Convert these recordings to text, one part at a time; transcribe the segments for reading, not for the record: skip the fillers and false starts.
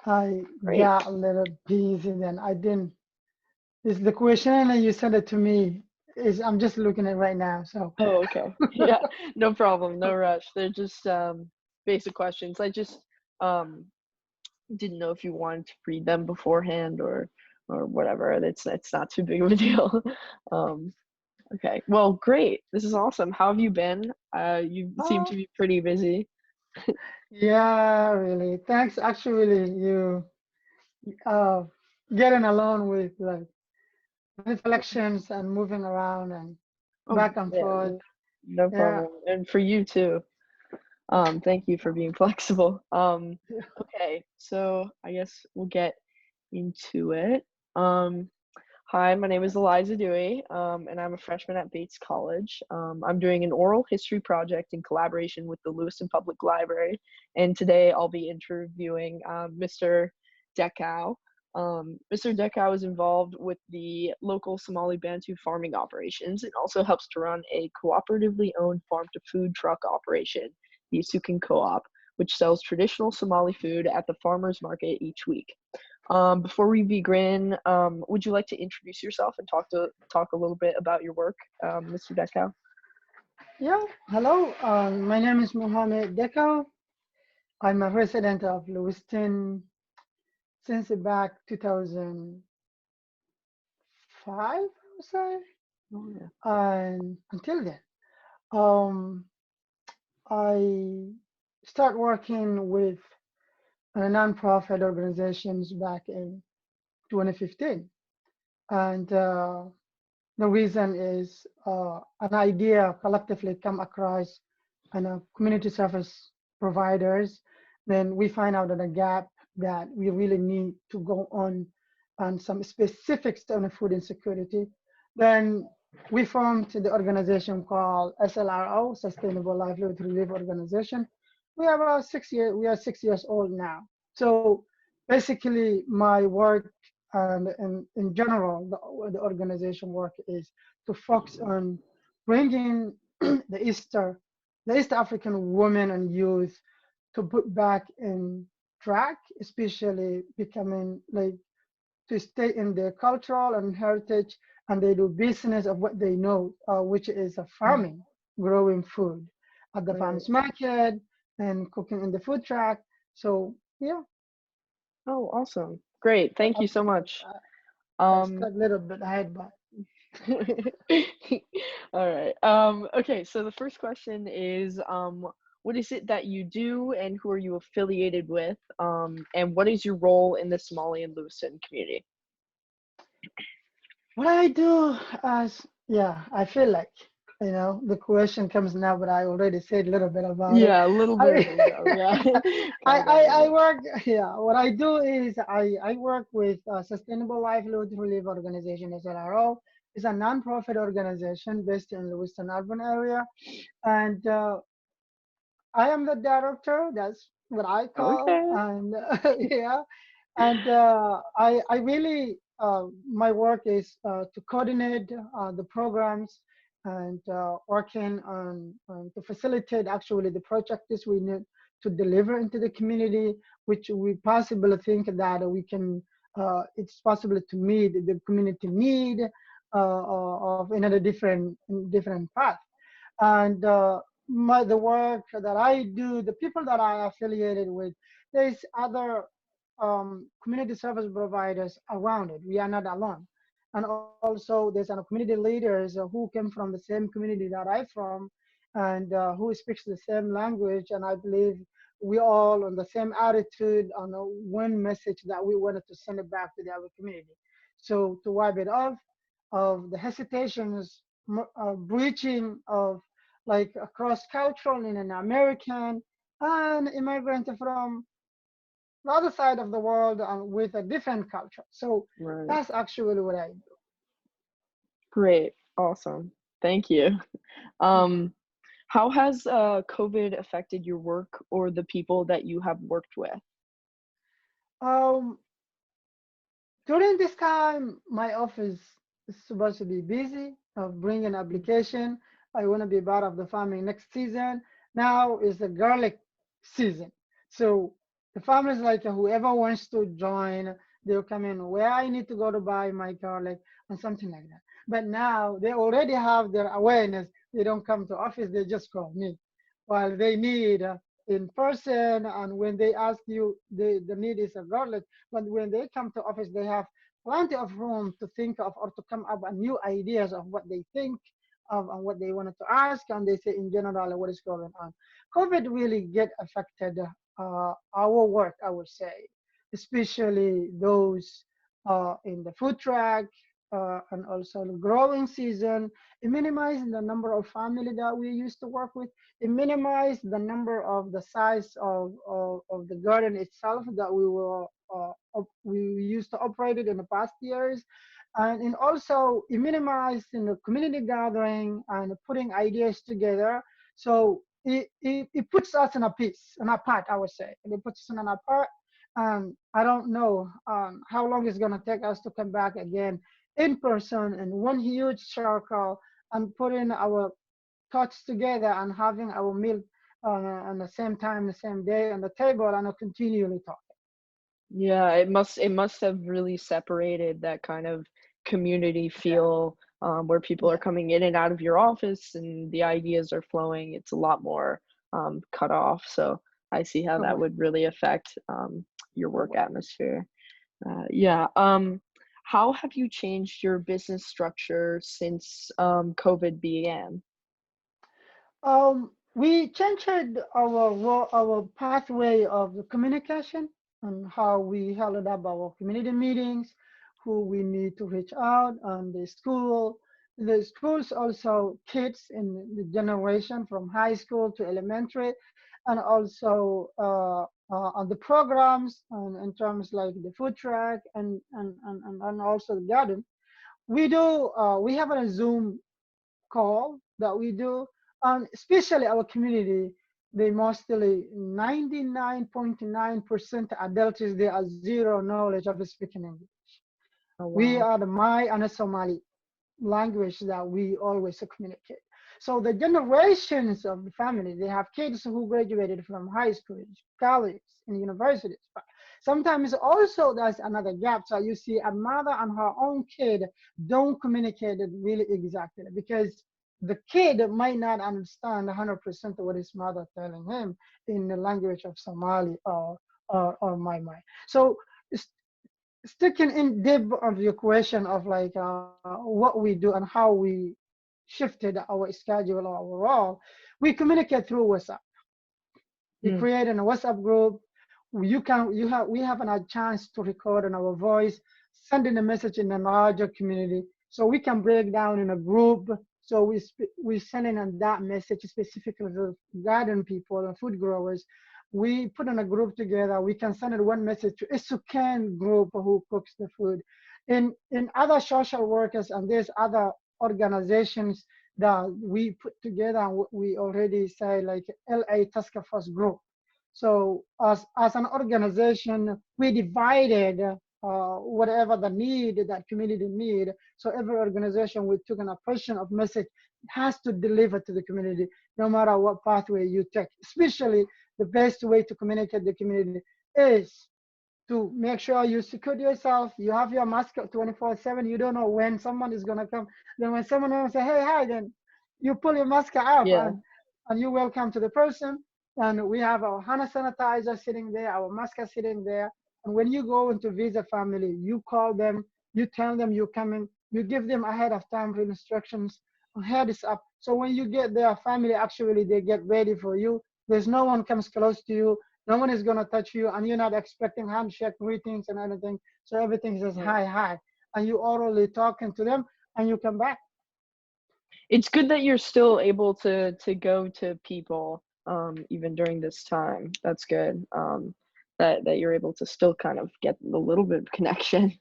I Great. got a little busy then. I didn't. Is the question and you sent it to me? Is I'm just looking at it right now. So Oh, okay. Yeah, no problem, no rush. They're just basic questions. I just um didn't know if you wanted to read them beforehand or whatever. It's not too big of a deal. Um, okay. Well, great. This is awesome. How have you been? You seem oh to be pretty busy. yeah, really. Thanks. Actually, you uh getting along with like reflections and moving around and Oh, back and yeah, forth. no Yeah. problem. And for you too. Thank you for being flexible. Okay, so I guess we'll get into it. Um, Hi, my name is Eliza Dewey, and I'm a freshman at Bates College. I'm doing an oral history project in collaboration with the Lewiston Public Library, and today I'll be interviewing Mr. Dekow. Mr. Dekow is involved with the local Somali Bantu farming operations and also helps to run a cooperatively owned farm-to-food truck operation, the Isuken Co-op, which sells traditional Somali food at the farmers market each week. Before we begin, would you like to introduce yourself and talk a little bit about your work, Mr. Dekow? Yeah. Hello. My name is Mohamed Dekow. I'm a resident of Lewiston since back 2005, I would say, Oh, yeah. and until then. Um, I start working with nonprofit organizations back in 2015, and the reason is an idea collectively come across and community service providers. Then we find out that a gap that we really need to go on some specifics on food insecurity. Then we formed the organization called SLRO, Sustainable Livelihood Relief Organization. We have about 6 years. We are 6 years old now. So basically, my work and in general, the organization work is to focus on bringing the East African women and youth to put back in track, especially becoming like to stay in their cultural and heritage, and they do business of what they know, which is farming, growing food at the Right. farmers market and cooking in the food truck. So yeah, Oh, awesome. Great. Thank I, you so much. I Um, stepped a little bit ahead, but all right. Okay, so the first question is, what is it that you do and who are you affiliated with? And what is your role in the Somali and Lewiston community? what I do as yeah, I feel like the question comes now, but I already said a little bit about it. Yeah, a little bit ago. I Yeah, I, kind of. I Yeah. work yeah. What I do is I work with Sustainable Livelihood Relief Organization (SLRO). It's a non-profit organization based in the Lewiston urban area, and I am the director. That's what I call, Okay. and yeah, and I really my work is to coordinate the programs and working on to facilitate actually the projects we need to deliver into the community, which we possibly think that we can. It's possible to meet the community need of another different path, and the work that I do, the people that I affiliated with, there's other community service providers around it. We are not alone. And also, there's community leaders who came from the same community that I'm from and who speaks the same language. And I believe we all on the same attitude on one message that we wanted to send it back to the other community. So to wipe it off of the hesitations, breaching of like a cross-cultural in an American and immigrant from the other side of the world with a different culture. So Right. that's actually what I Great. Awesome. Thank you. do. Um, how has COVID affected your work or the people that you have worked with? Um, During this time, my office is supposed to be busy of bringing application. I want to be part of the farming next season. Now is the garlic season. So The families like whoever wants to join, they'll come in where I need to go to buy my garlic and something like that. But now they already have their awareness. They don't come to office, they just call me. While they need in person, and when they ask you, the need is a garlic. But when they come to office, they have plenty of room to think of or to come up with new ideas of what they think of and what they wanted to ask. And they say in general what is going on. COVID really get affected our work, I would say, especially those in the food truck and also the growing season. It minimized the number of family that we used to work with. It minimized the number of the size of the garden itself that we used to operate it in the past years. And also it minimized in the community gathering and putting ideas together. So it puts us in a piece, in a part, I would say. And it puts us in a part. And I don't know how long it's going to take us to come back again in person in one huge circle and putting our thoughts together and having our meal on the same time, the same day on the table and continually talk. Yeah, it must have really separated that kind of community Yeah, feel, where people are yeah, coming in and out of your office and the ideas are flowing. It's a lot more cut off. So I see how that correct, would really affect your work correct. atmosphere. Yeah. How have you changed your business structure since COVID began? We changed our pathway of the communication and how we held up our community meetings, who we need to reach out, and the schools also kids in the generation from high school to elementary, and also on the programs and in terms like the food truck and also the garden. We have a Zoom call that we do, especially our community. They mostly 99.9% adults, they are zero knowledge of speaking English. Oh, We wow. are the Mai and the Somali language that we always communicate. So the generations of the family, they have kids who graduated from high school, college, and universities. But sometimes also there's another gap. So you see a mother and her own kid don't communicate it really exactly because the kid might not understand 100% of what his mother telling him in the language of Somali or my. So sticking in deep of your question of like what we do and how we shifted our schedule overall, we communicate through WhatsApp. You Mm, create in a WhatsApp group. We have a chance to record in our voice, sending a message in a larger community, so we can break down in a group. So we send in that message specifically to garden people and food growers. We put in a group together. We can send it one message to Isuken group who cooks the food. In other social workers and there's other organizations that we put together and we already say like LA Task Force Group. So as an organization, we divided whatever the need that community need. So every organization we took an portion of message has to deliver to the community, no matter what pathway you take. Especially the best way to communicate the community is to make sure you secure yourself. You have your mask 24/7. You don't know when someone is gonna come. Then when someone else say, "Hey, hi," then you pull your mask up yeah. and you welcome to the person. And we have our hand sanitizer sitting there, our mask are sitting there. And when you go into visit family, you call them, you tell them you're coming, you give them ahead of time for instructions, heads up. So when you get there, family actually they get ready for you. There's no one comes close to you. No one is gonna touch you, and you're not expecting handshake, greetings, and anything. So everything says Yeah. hi, hi, and you orally talking to them, and you come back. It's good that you're still able to go to people, even during this time. That's good. That you're able to still kind of get a little bit of connection.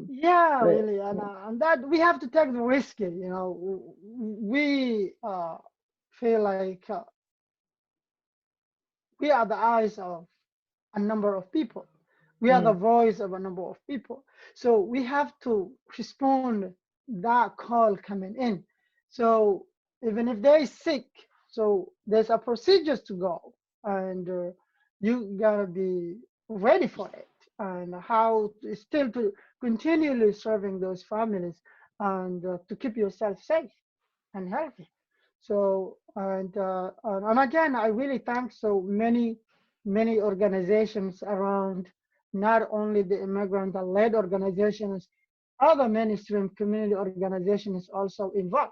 Yeah, But really, and that we have to take the risk. We feel like we are the eyes of a number of people. We are the mm, voice of a number of people. So we have to respond that call coming in. So even if they sick, so there's a procedures to go, and you gotta be ready for it, and how to still to continually serving those families, and to keep yourself safe and healthy. So, and again, I really thank so many organizations around, not only the immigrant-led organizations, other mainstream community organizations also involved.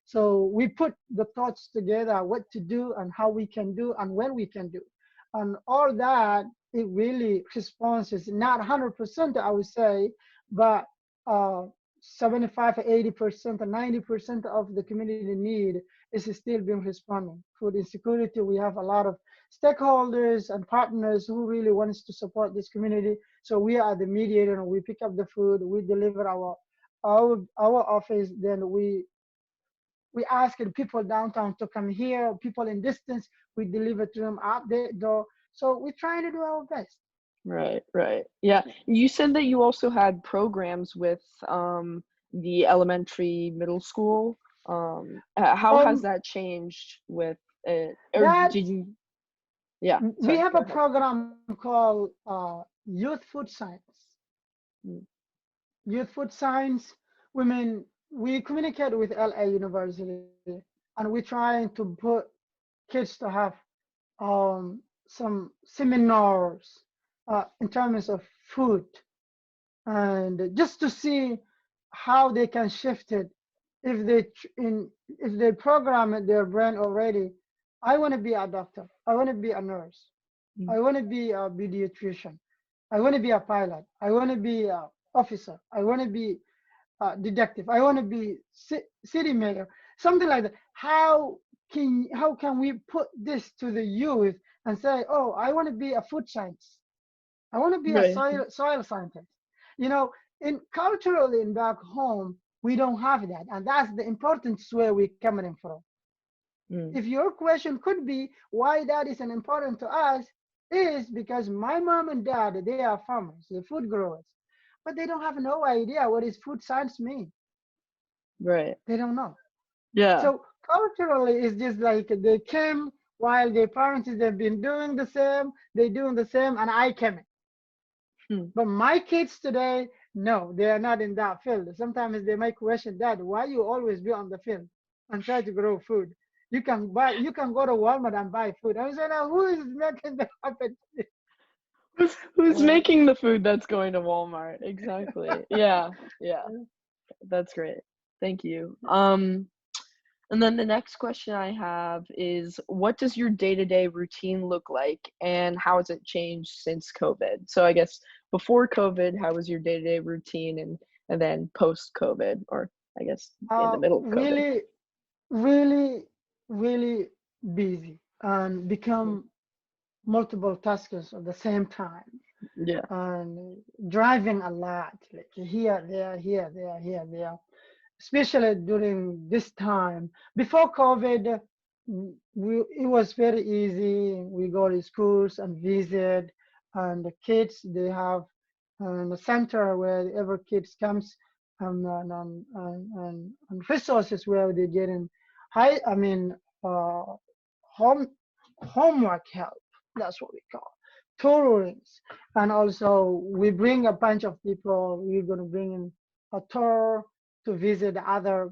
So we put the thoughts together, what to do and how we can do and when we can do. And all that, it really responds is not 100%, I would say, but uh, 75, 80%, 90% of the community need is still being responding. Food insecurity, we have a lot of stakeholders and partners who really wants to support this community. So we are the mediator, and we pick up the food, we deliver our office, then we ask the people downtown to come here, people in distance, we deliver to them at their door. So we're trying to do our best. Right, right. Yeah. You said that you also had programs with the elementary, middle school. How has Um, that changed with it? Or that did you? Yeah, we sorry, have go a ahead. program called Youth Food Science. Mm. Youth Food Science, we communicate with LA University, and we're trying to put kids to have some seminars in terms of food, and just to see how they can shift it if they program their brain already. I want to be a doctor. I want to be a nurse. Mm. I want to be a pediatrician. I want to be a pilot. I want to be a officer. I want to be detective. I want to be city mayor, something like that. How can we put this to the youth and say, oh, I want to be a food scientist. I want to be a Right. soil scientist. You know, in culturally in back home, we don't have that, and that's the importance where we're coming from. Mm. If your question could be why that is an important to us, is because my mom and dad, they are farmers, they're food growers, but they don't have no idea what is food science mean. Right. They don't know. Yeah. So culturally, it's just like they came while their parents have been doing the same, they doing the same, and I came in. Hmm. But my kids today, no, they are not in that field. Sometimes they might question, Dad, why you always be on the field and try to grow food? You can go to Walmart and buy food. I said, now who is making that happen? Who's Uh, making the food that's going to Walmart? Exactly. Yeah. Yeah. That's great. Thank you. And then the next question I have is, what does your day-to-day routine look like, and how has it changed since COVID? So I guess before COVID, how was your day-to-day routine, and then post-COVID, or I guess in the middle of COVID? really, really, really busy and Mm. become multiple taskers at the same time, Yeah. and driving a lot, like here, there, especially during this time. Before COVID, it was very easy. We go to schools and visit, and the kids, they have a center where ever kids comes, and resources where they get in uh, home homework help. That's what we call tourings. And also we bring a bunch of people. We're going to bring in a tour to visit other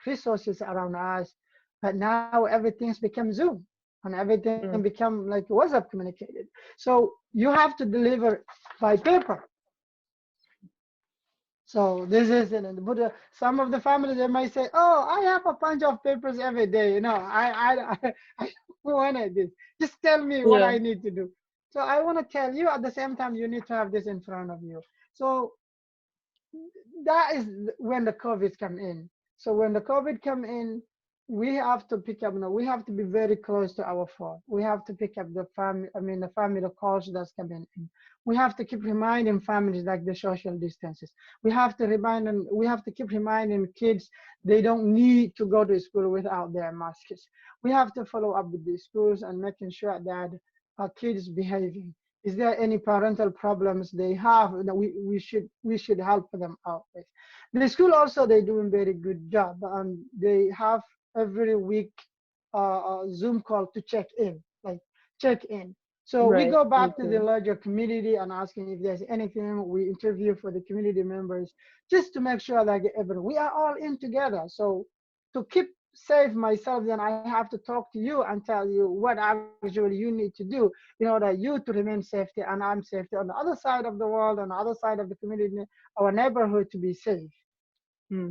resources around us. But now everything's become Zoom, and everything Mm. become like WhatsApp communicated. So you have to deliver by paper. So this is it. But some of the families, they might say, "Oh, I have a bunch of papers every day. You know, I don't want this. Just tell me what Yeah. I need to do." So I want to tell you at the same time, you need to have this in front of you. So that is when the COVID come in. So when the COVID come in, we have to pick up. No, we have to be very close to our phone. We have to pick up the family. The family calls that's coming in. We have to keep reminding families like the social distances. We have to remind them. We have to keep reminding kids they don't need to go to school without their masks. We have to follow up with the schools and making sure that our kids behaving. Is there any parental problems they have that we should help them out with? The school also, they're doing very good job, and they have every week Zoom call to check in, like check in. So we Right. go Me back to the too. larger community and asking if there's anything. We interview for the community members just to make sure that we are all in together. So to keep safe myself, then I have to talk to you and tell you what actually you need to do in order you to remain safety and I'm safety on the other side of the world, on the other side of the community, our neighborhood to be safe. Hmm.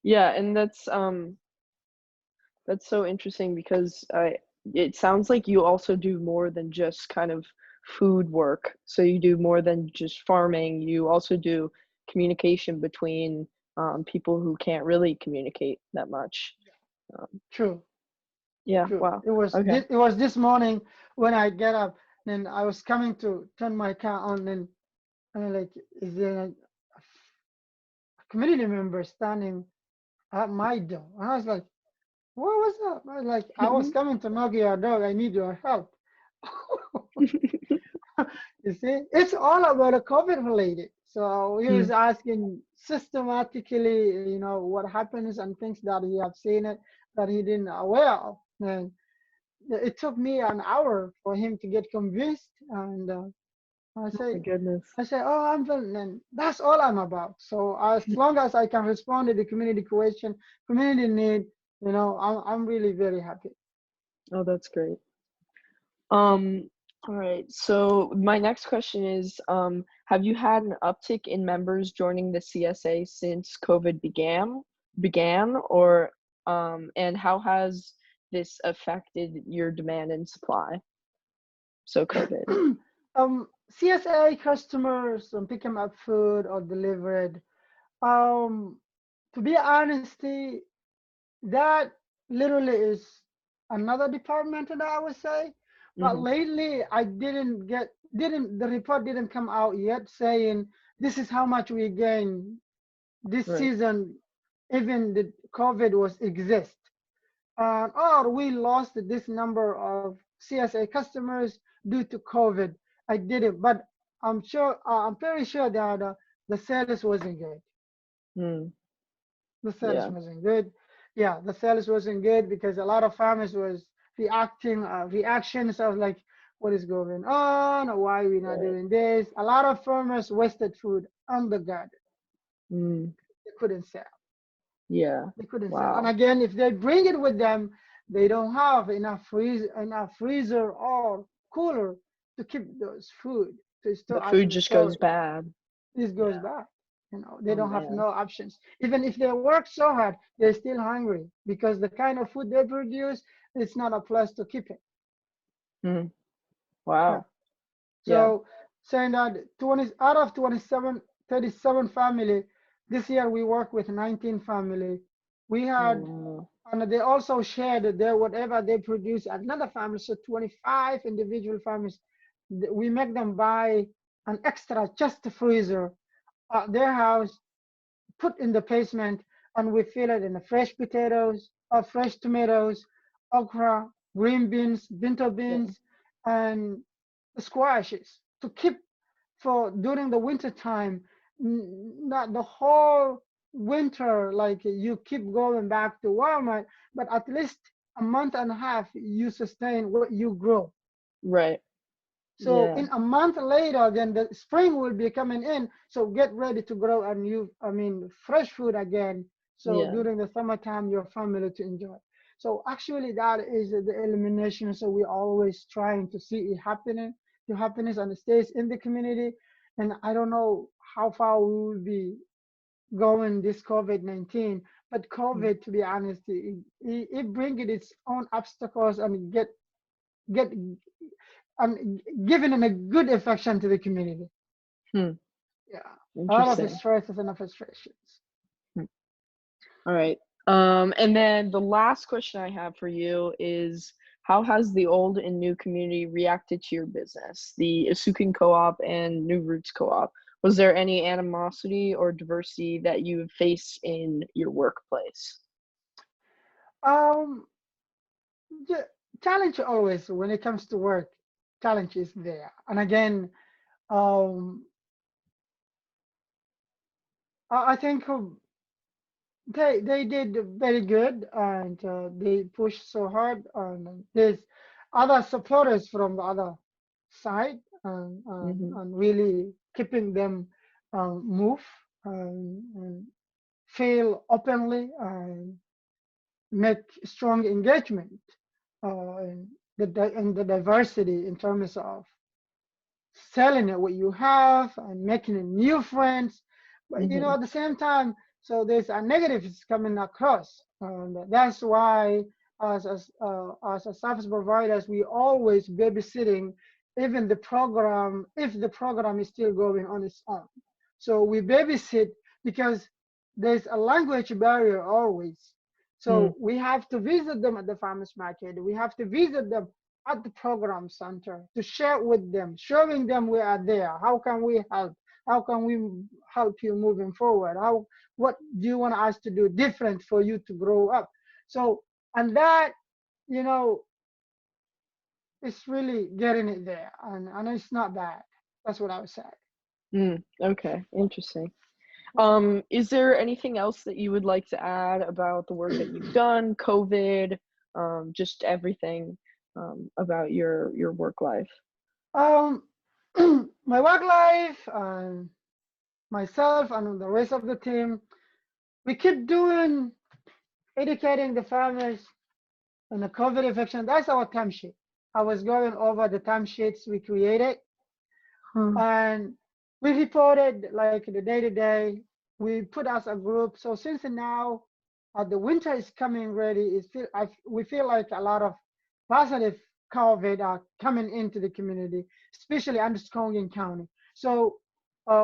Yeah, and that's so interesting because it sounds like you also do more than just kind of food work. So you do more than just farming. You also do communication between people who can't really communicate that much. Um, True. yeah, True. wow. Okay. It was this morning when I get up, and I was coming to turn my car on, and like, is there a community member standing at my door? And I was like, what was that? I was like, I was coming to knock your door. I need your help. You see, it's all about the COVID related. So he was Hmm. asking systematically, what happens and things that he have seen it that he didn't aware of. And it took me an hour for him to get convinced. And I Oh my say, goodness. oh, I'm done. And that's all I'm about. So as long as I can respond to the community question, community need, I'm really very happy. Oh, that's great. All right. So my next question is, have you had an uptick in members joining the CSA since COVID began, or and how has this affected your demand and supply? So COVID. CSA customers picking up food or delivered. Um, to be honesty, that literally is another department that I would say. But Hmm. lately, I didn't the report didn't come out yet saying this is how much we gain this Right. season, even the COVID was exist. Or we lost this number of CSA customers due to COVID. I didn't, but I'm very sure that the sales wasn't good. Mm. The sales Yeah. wasn't good. Yeah, the sales wasn't good because a lot of farmers was reactions of like, what is going on? Why we not Right. doing this? A lot of farmers wasted food on the garden. Mm. They couldn't sell. Yeah. They couldn't sell. And Wow. again, if they bring it with them, they don't have enough freezer or cooler to keep those food to The store food actually just goes store it. bad. This goes Yeah. back. They Oh don't have man. no options. Even if they work so hard, they're still hungry because the kind of food they produce, it's not a place to keep it. Mm. Yeah. Wow. Yeah. So saying that 20 out of 27, 37 family, this year we work with 19 family. We Oh had, wow. and they also shared their whatever they produce at another family. So 25 individual families, we make them buy an extra chest freezer at their house, put in the basement, and we fill it in the fresh potatoes, or fresh tomatoes, okra, green beans, pinto Yeah. beans, and squashes to keep for during the winter time. Not the whole winter, like you keep going back to Walmart, but at least a month and a half you sustain what you grow. Right. So Yeah. in a month later, then the spring will be coming in. So get ready to grow a new, fresh food again. So Yeah. during the summertime, your family to enjoy. So actually, that is the elimination. So we're always trying to see it happening, to happiness, and it stays in the community. And I don't know how far we will be going this COVID-19, but Mm. COVID, to be honest, it brings its own obstacles and get giving a good affection to the community. Hmm. Yeah, a lot of Interesting. stresses and frustrations. Hmm. All right. And then the last question I have for you is, how has the old and new community reacted to your business, the Isuken Co-op and New Roots Co-op? Was there any animosity or diversity that you face in your workplace? Um, the challenge always when it comes to work, challenge is there. And again, um, I think they did very good and they pushed so hard on this. other supporters from the other side, Mhm. and really keeping them move and feel openly and make strong engagement in in the diversity in terms of selling it what you have and making new friends. But Mhm. at the same time, so there's a negative is coming across, and that's why as a service providers, we always babysitting even the program if the program is still going on its own. So we babysit because there's a language barrier always. Mm. So we have to visit them at the farmers market. We have to visit them at the program center to share with them, showing them we are there. How can we help? How can we help you moving forward? What do you want us to do different for you to grow up? So, and that, you know, it's really getting it there. And it's not bad. That's what I would say. Mm. Okay, interesting. Is there anything else that you would like to add about the work that you've done, COVID, just everything, about your work life? Um, my work life and myself and the rest of the team, we keep doing educating the farmers on the COVID infection. That's our timesheet. I was going over the timesheets we created, Huh. and we reported like the day to day. We put as a group. So since now the winter is coming ready, we feel like a lot of positive COVID are coming into the community, especially under Androscoggin County. So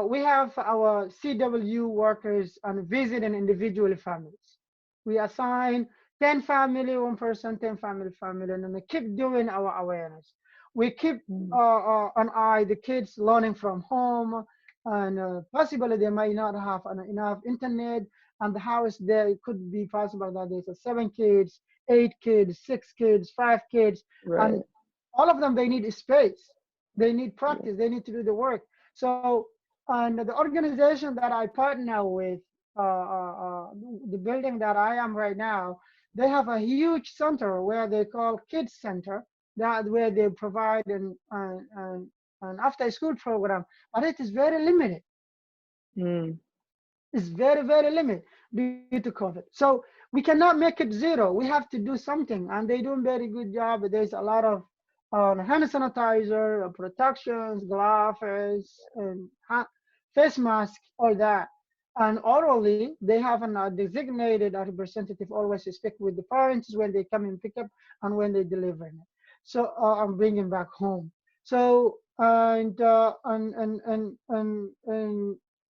we have our CW workers and visiting individual families. We assign 10 family, one person, 10 family, and then we keep doing our awareness. We keep Mm. an eye the kids learning from home, and possibly they might not have enough internet, and the house there it could be possible that there's a 7 kids, 8 kids, 6 kids, 5 kids, and Right. all of them they need space, they need Yeah. practice, they need to do the work. So and the organization that I partner with, the building that I am right now, they have a huge center where they call kids center, that where they provide an after school program, but it is very limited. Mm. It's very, very limited due to COVID. So we cannot make it zero. We have to do something, and they do a very good job. There's a lot of hand sanitizer, protections, gloves, and face mask, all that. And orally, they have a designated representative always to speak with the parents when they come and pick up and when they deliver it. So I'm bringing back home. So and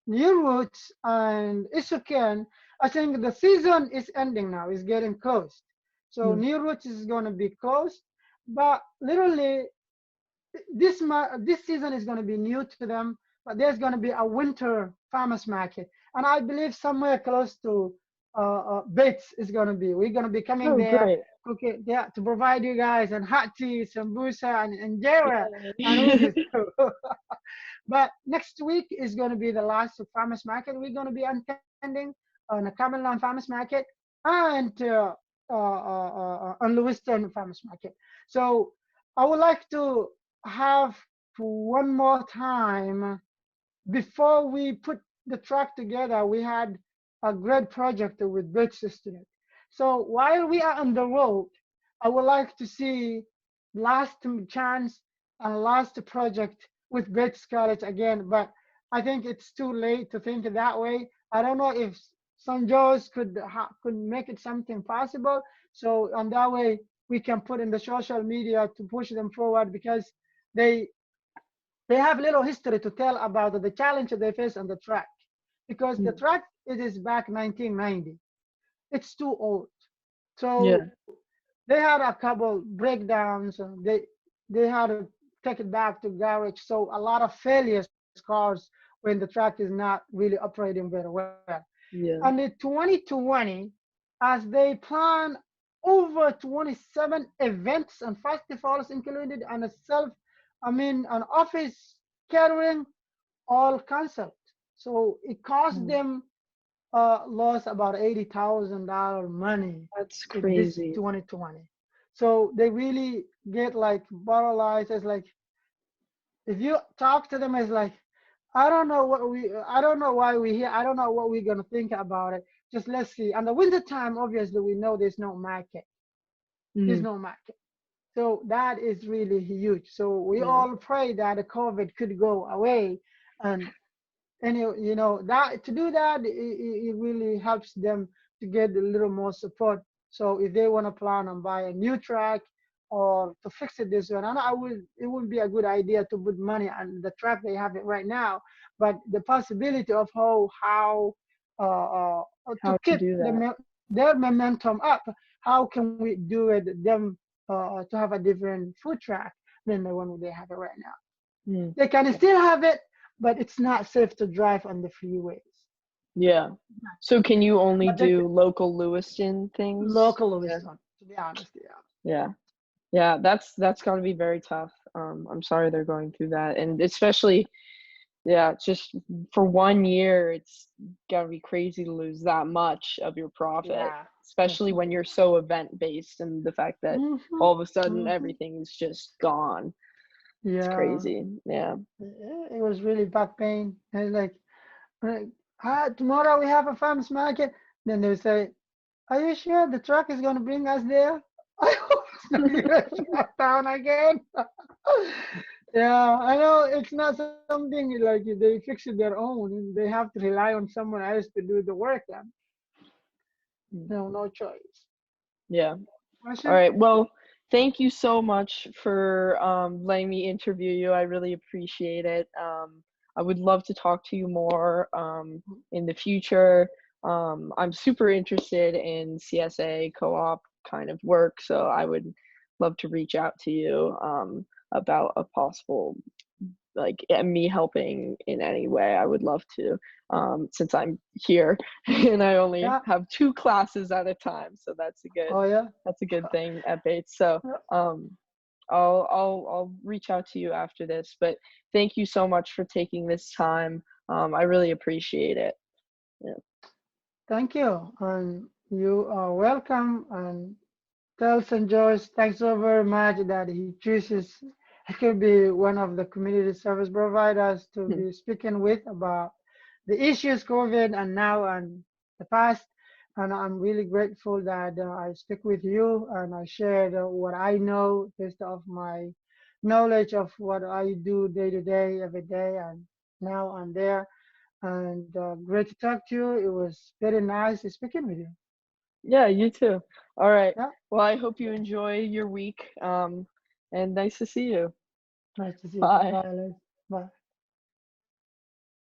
New Roots and Isuken, I think the season is ending now. It's getting close. So Mm. New Roots is going to be closed, but literally this season is going to be new to them. But there's going to be a winter farmers market, and I believe somewhere close to Bates is going to be. We're going to be coming Oh, there, great. cooking, yeah, to provide you guys and hot tea, sambusa, and injera and all Yay. this. But next week is going to be the last farmers market. We're going to be attending on a Camelon farmers market and on Lewiston farmers market. So I would like to have one more time before we put the track together. We had a great project with Bates students. So while we are on the road, I would like to see last chance and last project with Bates College again. But I think it's too late to think that way. I don't know if St. Joe's could make it something possible. So on that way we can put in the social media to push them forward, because they they have little history to tell about the challenge they face on the track, because the Mm. track it is back 1990. It's too old. So Yeah. they had a couple breakdowns. They had to take it back to garage. So a lot of failures cars when the track is not really operating very well. And Yeah. in 2020, as they plan over 27 events and festivals included and an office catering, all canceled. So it cost Mm. them lost about $80,000 money That's in this crazy. 2020. So they really get like paralyzed. It's like if you talk to them, it's like I don't know why we're here. I don't know what we're gonna think about it. Just let's see. And the winter time, obviously, we know there's no market. There's Mm, no market. So that is really huge. So we yeah. all pray that the COVID could go away, and you know that to do that, it really helps them to get a little more support. So if they want to plan on buy a new track or to fix it this one, and it would be a good idea to put money on the track they have it right now, but the possibility of how to How to keep do that? their momentum up, how can we do it them to have a different food track than the one they have it right now. Mm, They can still have it, but it's not safe to drive on the freeways. yeah. So can you only But they do local Lewiston things? local Yeah. Lewiston, to be honest, yeah. Yeah. Yeah, that's gotta be very tough. I'm sorry they're going through that, and especially, yeah, just for 1 year, it's gotta be crazy to lose that much of your profit, Yeah, especially when definitely. you're so event-based and the fact that Mm-hmm, all of a sudden mm-hmm. everything is just gone. It's Yeah, crazy. Yeah. it was really back pain. And like, tomorrow we have a farmers market. Then they say, "Are you sure the truck is gonna bring us there?" I hope it's not gonna shut down again. Yeah, I know it's not something like they fix it their own and they have to rely on someone else to do the work. Then Mm, no choice. yeah. All Question? right. Well, thank you so much for letting me interview you. I really appreciate it. I would love to talk to you more in the future. I'm super interested in CSA co-op kind of work, so I would love to reach out to you about a possible like me helping in any way. I would love to since I'm here and I only Yeah. have 2 classes at a time, so Oh yeah. that's a good thing at Bates. So Yeah. um, I'll reach out to you after this. But thank you so much for taking this time. I really appreciate it. Yeah. Thank you, and you are welcome. And tell St. George thanks so very much that he chooses. He could be one of the community service providers to be speaking with about the issues COVID and now and the past. And I'm really grateful that I speak with you and I shared what I know based off my knowledge of what I do day to day, every day, and now and there. And great to talk to you. It was very nice speaking with you. Yeah, you too. All right. Yeah, Well, I hope you enjoy your week. And nice to see you. nice to see you. Bye. Bye, Liz. Bye.